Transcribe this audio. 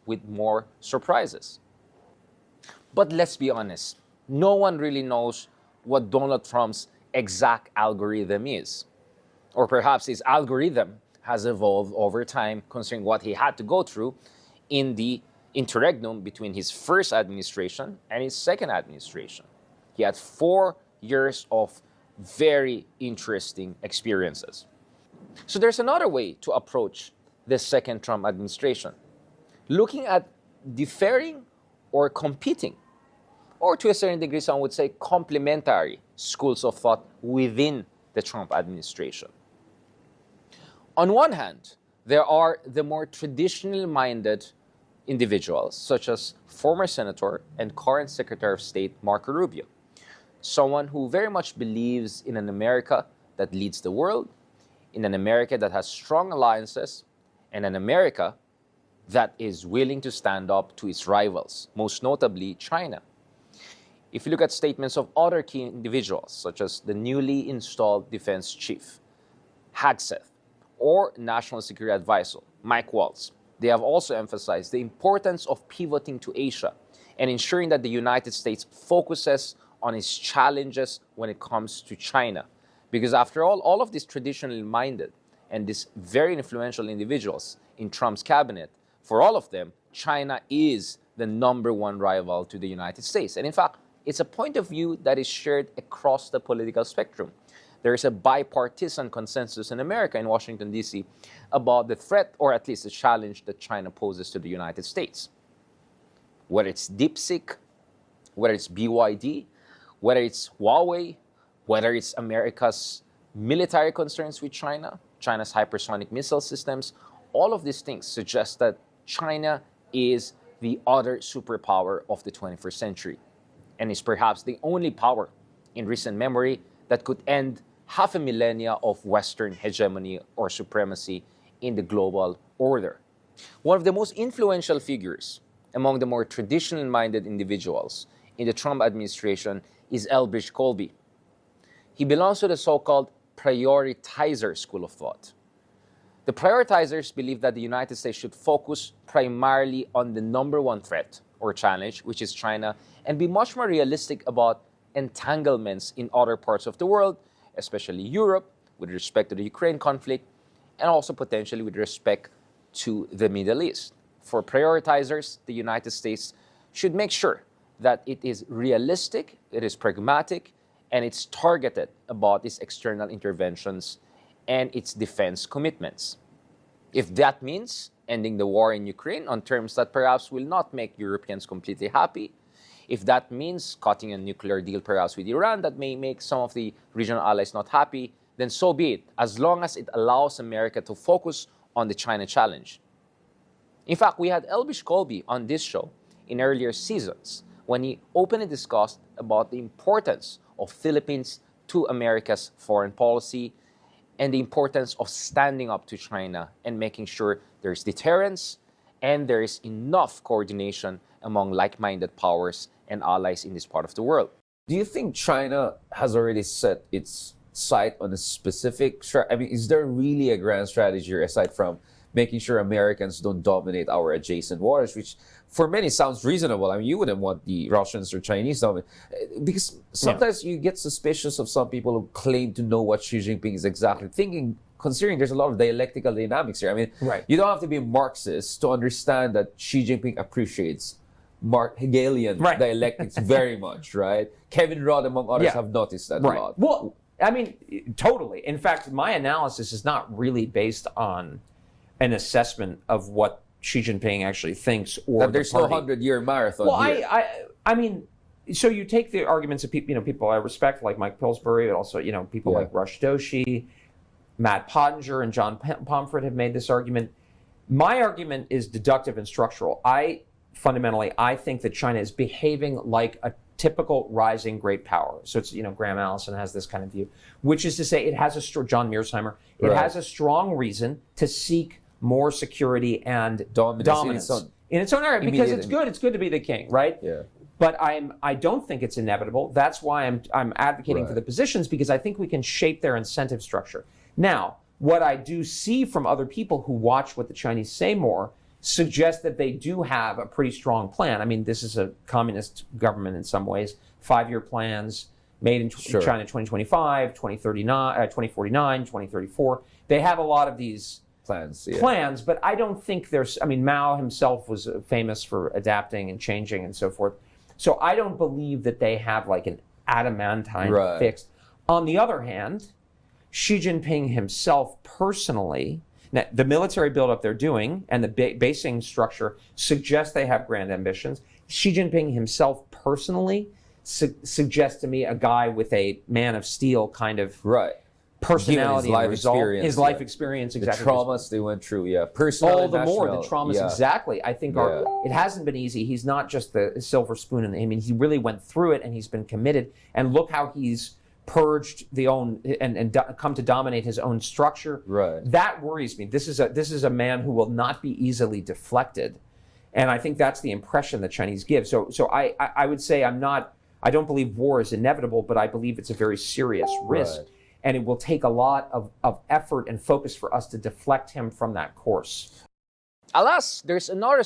with more surprises. But let's be honest, no one really knows what Donald Trump's exact algorithm is. Or perhaps his algorithm has evolved over time, considering what he had to go through in the interregnum between his first administration and his second administration. He had 4 years of very interesting experiences. So there's another way to approach the second Trump administration, looking at differing or competing, or to a certain degree, some would say complementary schools of thought within the Trump administration. On one hand, there are the more traditional-minded individuals, such as former Senator and current Secretary of State Marco Rubio, someone who very much believes in an America that leads the world, in an America that has strong alliances, and an America that is willing to stand up to its rivals, most notably China. If you look at statements of other key individuals, such as the newly installed Defense Chief, Hegseth, or National Security Advisor, Mike Waltz, they have also emphasized the importance of pivoting to Asia and ensuring that the United States focuses on its challenges when it comes to China. Because after all of these traditionally minded and these very influential individuals in Trump's cabinet, for all of them, China is the number one rival to the United States. And in fact, it's a point of view that is shared across the political spectrum. There is a bipartisan consensus in America, in Washington, D.C., about the threat, or at least the challenge that China poses to the United States. Whether it's DeepSeek, whether it's BYD, whether it's Huawei, whether it's America's military concerns with China, China's hypersonic missile systems, all of these things suggest that China is the other superpower of the 21st century, and is perhaps the only power in recent memory that could end half a millennia of Western hegemony or supremacy in the global order. One of the most influential figures among the more traditional-minded individuals in the Trump administration is Elbridge Colby. He belongs to the so-called prioritizer school of thought. The prioritizers believe that the United States should focus primarily on the number one threat or challenge, which is China, and be much more realistic about entanglements in other parts of the world, especially Europe, with respect to the Ukraine conflict, and also potentially with respect to the Middle East. For prioritizers, the United States should make sure that it is realistic, it is pragmatic, and it's targeted about its external interventions and its defense commitments. If that means ending the war in Ukraine on terms that perhaps will not make Europeans completely happy, if that means cutting a nuclear deal perhaps with Iran that may make some of the regional allies not happy, then so be it, as long as it allows America to focus on the China challenge. In fact, we had Elbridge Colby on this show in earlier seasons when he openly discussed about the importance of Philippines to America's foreign policy and the importance of standing up to China and making sure there's deterrence and there is enough coordination among like-minded powers and allies in this part of the world. Do you think China has already set its sight on a specific strategy? I mean, is there really a grand strategy here aside from making sure Americans don't dominate our adjacent waters, which for many sounds reasonable? I mean, you wouldn't want the Russians or Chinese to dominate. Because sometimes you get suspicious of some people who claim to know what Xi Jinping is exactly thinking, considering there's a lot of dialectical dynamics here. I mean, you don't have to be a Marxist to understand that Xi Jinping appreciates Hegelian dialectics very much, right? Kevin Rudd, among others, have noticed that a lot. Well, I mean, totally. In fact, my analysis is not really based on an assessment of what Xi Jinping actually thinks, or that there's no 100-year marathon. Well, here. I mean, so you take the arguments of people, people I respect, like Mike Pillsbury, but also people like Rush Doshi, Matt Pottinger, and John Pomfret have made this argument. My argument is deductive and structural. Fundamentally, I think that China is behaving like a typical rising great power. So it's, Graham Allison has this kind of view, which is to say it has John Mearsheimer, it has a strong reason to seek more security and dominance in its own area, because it's good to be the king, right? Yeah. But I don't think it's inevitable. That's why I'm advocating for the positions, because I think we can shape their incentive structure. Now, what I do see from other people who watch what the Chinese say more, suggest that they do have a pretty strong plan. I mean, this is a communist government in some ways, 5-year plans made in China 2025, 2039, 2049, 2034. They have a lot of these plans, but I don't think there's, I mean, Mao himself was famous for adapting and changing and so forth. So I don't believe that they have like an adamantine fix. On the other hand, Xi Jinping himself personally, now, the military buildup they're doing and the basing structure suggests they have grand ambitions. Xi Jinping himself personally suggests to me a guy with a man of steel kind of personality, his life experience, exactly. The traumas they went through, personal, all the more the traumas, exactly. I think it hasn't been easy. He's not just the silver spoon, I mean, he really went through it, and he's been committed. And look how he's purged the own and come to dominate his own structure. That worries me. This is a man who will not be easily deflected, and I think that's the impression the Chinese give. So I would say I don't believe war is inevitable, but I believe it's a very serious risk, and it will take a lot of effort and focus for us to deflect him from that course. Alas, there's another